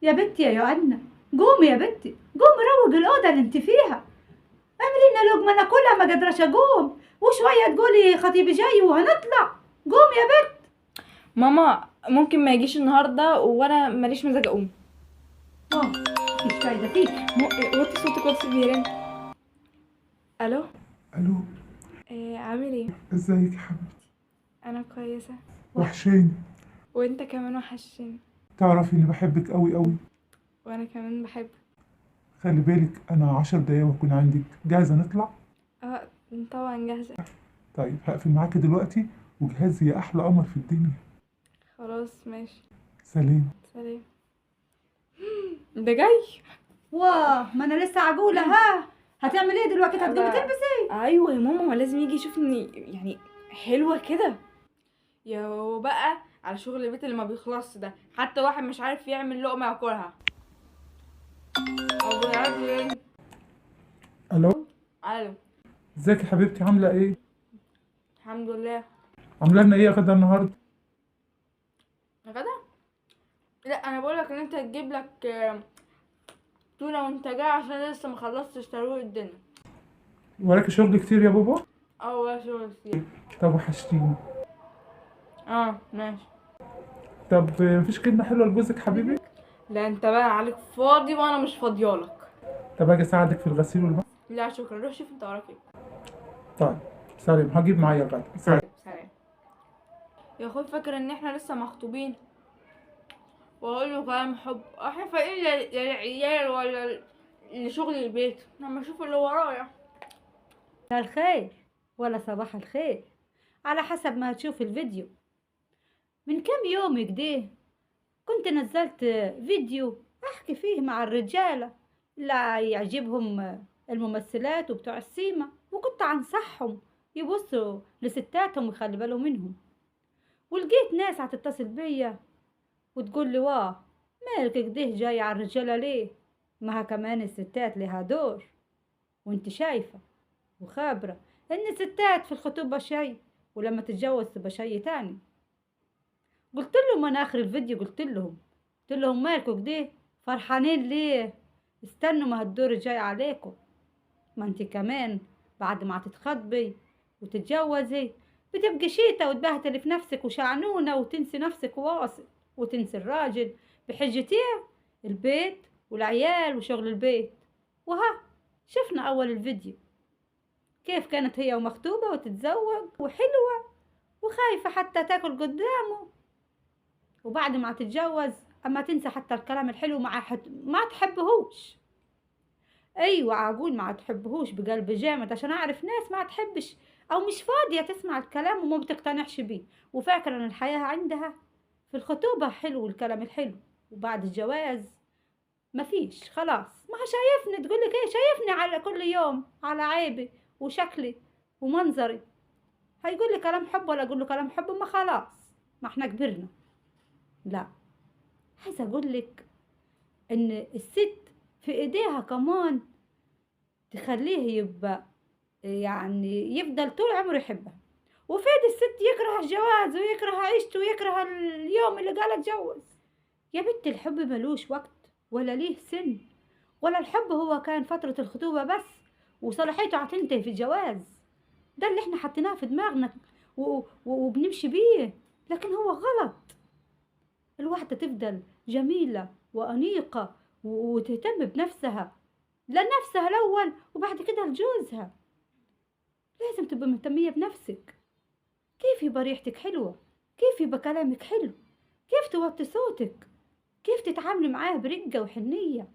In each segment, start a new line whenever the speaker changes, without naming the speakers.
يا بنتي يا يوأنا، قومي يا بنتي، قومي روقي الأوضة اللي انت فيها. اعملي لنا لقمة ناكلها، ما قادرة أقوم، وشوية تقولي خطيبي جاي وهنطلع. قومي يا بنت.
ماما ممكن ما يجيش النهارده وانا ماليش مزاج اقوم.
مفيش فايدة فيك.
وطي صوتك وطي بيرن. الو.
الو.
عامل ايه؟
ازيك يا حبيبتي؟
انا كويسه.
وحشاني.
وانت كمان وحشني.
تعرفي اني بحبك قوي قوي.
وانا كمان بحبك.
خلي بالك انا 10 دقايق واكون عندك. جاهزة نطلع؟
اه طبعا جاهزه.
طيب هقفل معاكي دلوقتي، وجهزي يا احلى قمر في الدنيا.
خلاص ماشي.
سلام.
سلام. ده جاي.
واه، ما أنا لسه عقولة. ها هتعمل ايه دلوقتي؟ هتقومي تلبسي؟
ايوه يا ماما، ما لازم يجي يشوفني يعني حلوه كده. يا بقى على شغل البيت اللي ما بيخلصش ده، حتى واحد مش عارف يعمل لقمه ياكلها. ابو عادل ايه؟
الو.
الو.
ازيك يا حبيبتي؟ عاملة ايه؟
الحمد لله.
عاملة لنا ايه يا غدا النهاردة؟
غدا؟ لا انا بقولك ان انت تجيب لك تونه وانت جاي، عشان لسه ما خلصتش ترويق الدنيا.
وراكي شغل كتير يا بابا؟
ولا شغل كتير.
طب وحشتيني.
ماشي.
طب مفيش كلمة حلوة لجوزك حبيبي؟
لا انت بقى عليك فاضي وانا مش فاضيالك.
طب اجي اساعدك في الغسيل والمكوى؟
لا شكرا، روح شوف انت وراك ايه.
طيب سلام، هجيب معايا غدا. سلام.
سلام. يا اخوي فاكر ان احنا لسه مخطوبين؟ واقول له كلام حب، احنا فايقين للعيال ولا لشغل البيت؟ لما اشوف اللي ورايا.
مساء الخير ولا صباح الخير، على حسب ما هتشوف الفيديو. من كم يوم كده كنت نزلت فيديو احكي فيه مع الرجالة اللي يعجبهم الممثلات وبتوع السيما، وكنت انصحهم يبصوا لستاتهم ويخلي بالهم منهم. ولقيت ناس هتتصل بيا وتقول لي واه، مالك كده جاي على الرجالة ليه؟ ما كمان الستات لها دور، وانت شايفة وخابرة ان الستات في الخطوبة شيء، ولما تتجوز تبقى شيء تاني. قلت لهم انا اخر الفيديو، قلت لهم مالكوا كده فرحانين ليه؟ استنوا ما هالدور جاي عليكم. ما انت كمان بعد ما تتخطبي وتتجوزي بتبقي شيطة وتبهتلي في نفسك وشعنونة، وتنسي نفسك واصل، وتنسي الراجل بحجتين البيت والعيال وشغل البيت. وها شفنا اول الفيديو كيف كانت هي ومخطوبة وتتزوج وحلوة وخايفة حتى تاكل قدامه، وبعد ما تتجوز اما تنسى حتى الكلام الحلو ما تحبهوش. ايوه اقول ما تحبهوش بقلب جامد، عشان اعرف ناس ما تحبش او مش فاضيه تسمع الكلام وما بتقتنعش بيه، وفاكره ان الحياه عندها في الخطوبه حلو والكلام الحلو، وبعد الجواز مفيش خلاص. ما شايفني تقول لك ايه؟ شايفني على كل يوم على عيبي وشكلي ومنظري، هيقول لي كلام حب ولا اقول له كلام حب؟ ما خلاص، ما احنا كبرنا. لا، عايزه اقول لك ان الست في ايديها كمان تخليه يبقى يعني يفضل طول عمره يحبها، وفي ايد الست يكره الجواز ويكره عيشته ويكره اليوم اللي قال اتجوز. يا بنت الحب ملوش وقت ولا ليه سن، ولا الحب هو كان فترة الخطوبة بس وصلاحيته هتنتهي في الجواز. ده اللي احنا حطيناه في دماغنا وبنمشي بيه، لكن هو غلط. الواحدة تفضل جميلة وأنيقة وتهتم بنفسها، لنفسها الأول وبعد كده لجوزها. لازم تبقى مهتمية بنفسك. كيف يبقى ريحتك حلوة؟ كيف يبقى كلامك حلو؟ كيف توطي صوتك؟ كيف تتعاملي معاه برقة وحنية؟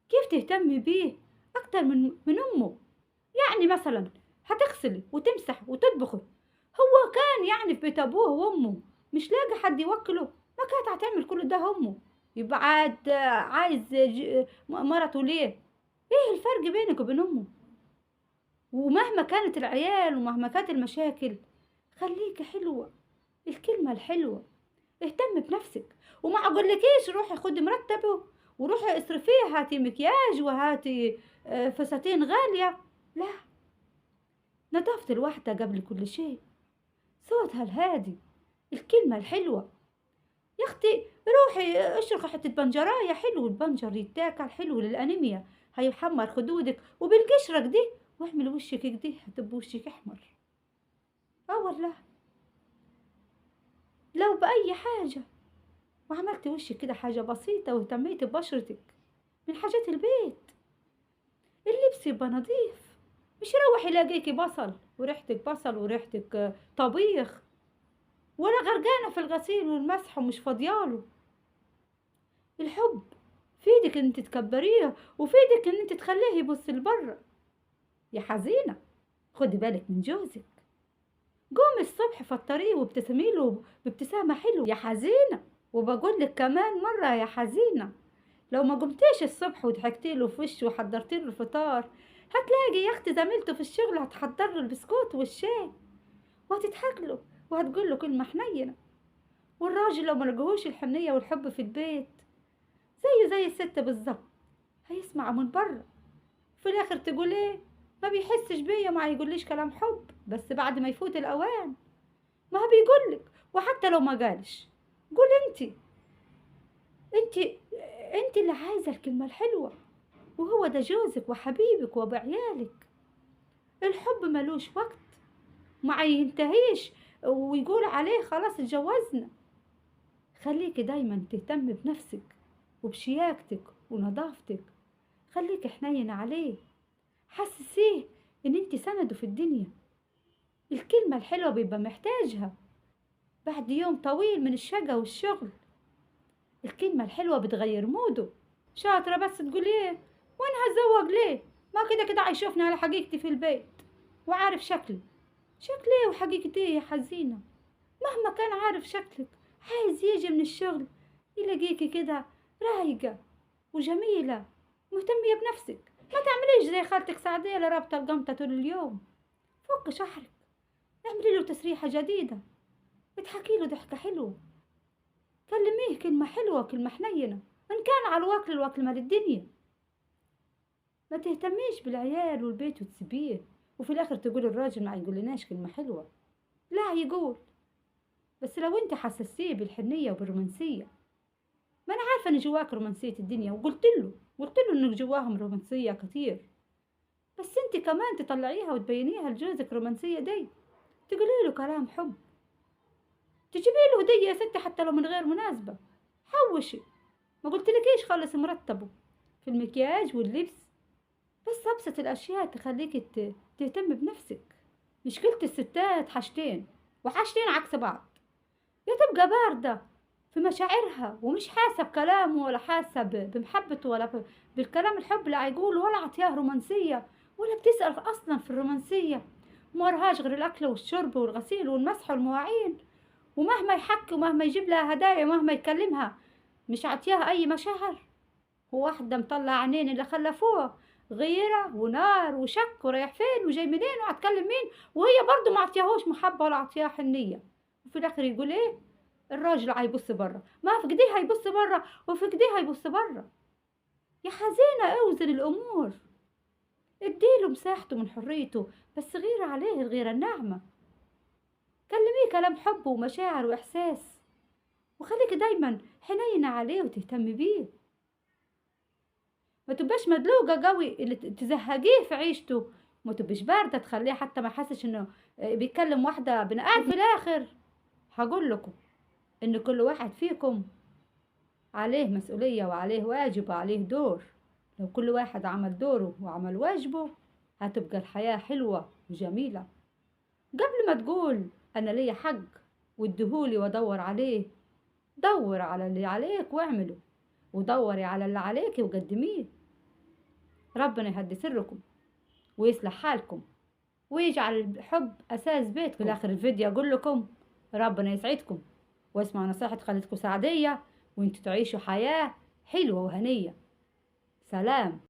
كيف تهتمي بيه أكتر من أمه؟ يعني مثلا هتغسلي وتمسح وتطبخي، هو كان يعني في بيت أبوه وأمه مش لاقي حد يوكله، ما كانت هتعمل كل ده أمه، يبقى عاد عايز مرته ليه؟ ايه الفرق بينك وبين أمه؟ ومهما كانت العيال ومهما كانت المشاكل خليكي حلوة، الكلمة الحلوة. اهتم بنفسك، وما اقولكيش روحي خدي مرتبه وروحي اصرفيه، هاتي مكياج وهاتي فساتين غالية. لا، نظافة الواحدة قبل كل شيء، صوتها الهادي، الكلمة الحلوة. يا اختي روحي اشرخي حتة بنجراية، حلو البنجر يتاكل، حلو للأنيميا، هيحمر خدودك وبالقشرة كده، واعمل وشك كده هتبقى وشك احمر. اه والله لو بأي حاجة وعملتي وشك كده حاجة بسيطة واهتميتي ببشرتك من حاجات البيت، اللبس يبقى نظيف، مش روح يلاقيكي بصل وريحتك بصل وريحتك طبيخ، ولا غرقانة في الغسيل والمسح ومش فاضياله. الحب في ايدك ان انت تكبريه، وفي ايدك ان انت تخليه يبص لبره. يا حزينة خدي بالك من جوزك، قومي الصبح فطريه وابتسمي له بابتسامة حلوة يا حزينة. وبقول لك كمان مرة يا حزينة، لو ما قمتيش الصبح وضحكتي له في وشه وحضرتي له الفطار، هتلاقي يا اختي زميلته في الشغل هتحضر له البسكوت والشاي وهتضحك له وهتقول له كلمة حنينة. والراجل لو ما لقاهوش الحنية والحب في البيت زيه زي الست بالظبط، هيسمع من بره في الاخر تقول ايه؟ ما بيحسش بيا، ما يقوليش كلام حب، بس بعد ما يفوت الاوان ما هو بيقولك. وحتى لو ما قالش قول انت انت اللي عايزة الكلمة الحلوة، وهو ده جوزك وحبيبك وبعيالك. الحب ملوش وقت، ما ينتهيش ويقول عليه خلاص اتجوزنا. خليكي دايما تهتم بنفسك وبشياكتك ونظافتك، خليكي حنينة عليه، حسسيه ان انت سنده في الدنيا. الكلمة الحلوة بيبقى محتاجها بعد يوم طويل من الشقا والشغل. الكلمة الحلوة بتغير موده. شاطرة بس تقول ايه؟ وانا هتزوج ليه؟ ما كده كده هيشوفني على حقيقتي في البيت وعارف شكلي. شكلي وحقيقتي ايه يا حزينة؟ مهما كان عارف شكلك، عايز يجي من الشغل يلاقيكي كده رايقة وجميلة مهتمية بنفسك. ما تعمليش زي خالتك سعدية اللي رابطة القمطة طول اليوم. فك شحرك، اعملي له تسريحة جديدة، اضحكي له ضحكة حلوة، كلميه كلمة حلوة كلمة حنينة. إن كان على الوكل مال الدنيا. ما تهتميش بالعيال والبيت وتسيبيه وفي الآخر تقول الراجل ما يقولناش كلمة حلوة. لا يقول، بس لو انت حسستيه بالحنية وبالرومانسية. ما انا عارفة ان جواك رومانسية الدنيا، وقلت له انك جواهم رومانسية كتير، بس انت كمان تطلعيها وتبينيها لجوزك رومانسية دي. تقولي له كلام حب، تجيبي له هدية يا ستي حتى لو من غير مناسبة. حوشي، ما قلتلكيش خلص مرتبه في المكياج واللبس، بس أبسط الأشياء تخليكي تهتم بنفسك. مشكلة الستات حاجتين وحاجتين عكس بعض، يا تبقى باردة في مشاعرها ومش حاسة بكلامه ولا حاسة بمحبته ولا بالكلام الحب اللي هيقوله، ولا عطياه رومانسية ولا بتسأل أصلا في الرومانسية. مرهاش غير الأكل والشرب والغسيل والمسح والمواعين، ومهما يحكي ومهما يجيب لها هدايا ومهما يكلمها مش عطيها أي مشاعر. وواحدة مطلع عينين اللي خلفوها غيرة ونار وشك ورايح فين وجاي منين وهتكلم مين، وهي برضو ما عطيهوش محبة ولا عطيها حنية. وفي الآخر يقول ايه؟ الراجل هيبص بره، ما في كده هيبص بره وفي كده هيبص بره. يا حزينة اوزن الأمور، اديله مساحته من حريته، بس غير عليه الغيرة الناعمة. كلميه كلام حب ومشاعر وإحساس، وخليكي دايما حنينة عليه وتهتمي بيه. ما تبقاش مدلوقة قوي اللي تزهقيه في عيشته، ما تبقاش باردة تخليه حتى ما يحسش انه بيتكلم واحدة بني آدم. في الآخر هقول لكم ان كل واحد فيكم عليه مسؤولية وعليه واجب وعليه دور. لو كل واحد عمل دوره وعمل واجبه هتبقى الحياة حلوة وجميلة. قبل ما تقول أنا ليا حق وادهولي وادور عليه، دور على اللي عليك واعمله، ودوري على اللي عليك وقدميه. ربنا يهدي سركم ويصلح حالكم ويجعل الحب أساس بيتكم. في آخر الفيديو أقول لكم ربنا يسعدكم، واسمعوا نصيحة خالتكم سعدية وانتوا تعيشوا حياة حلوة وهنية. سلام.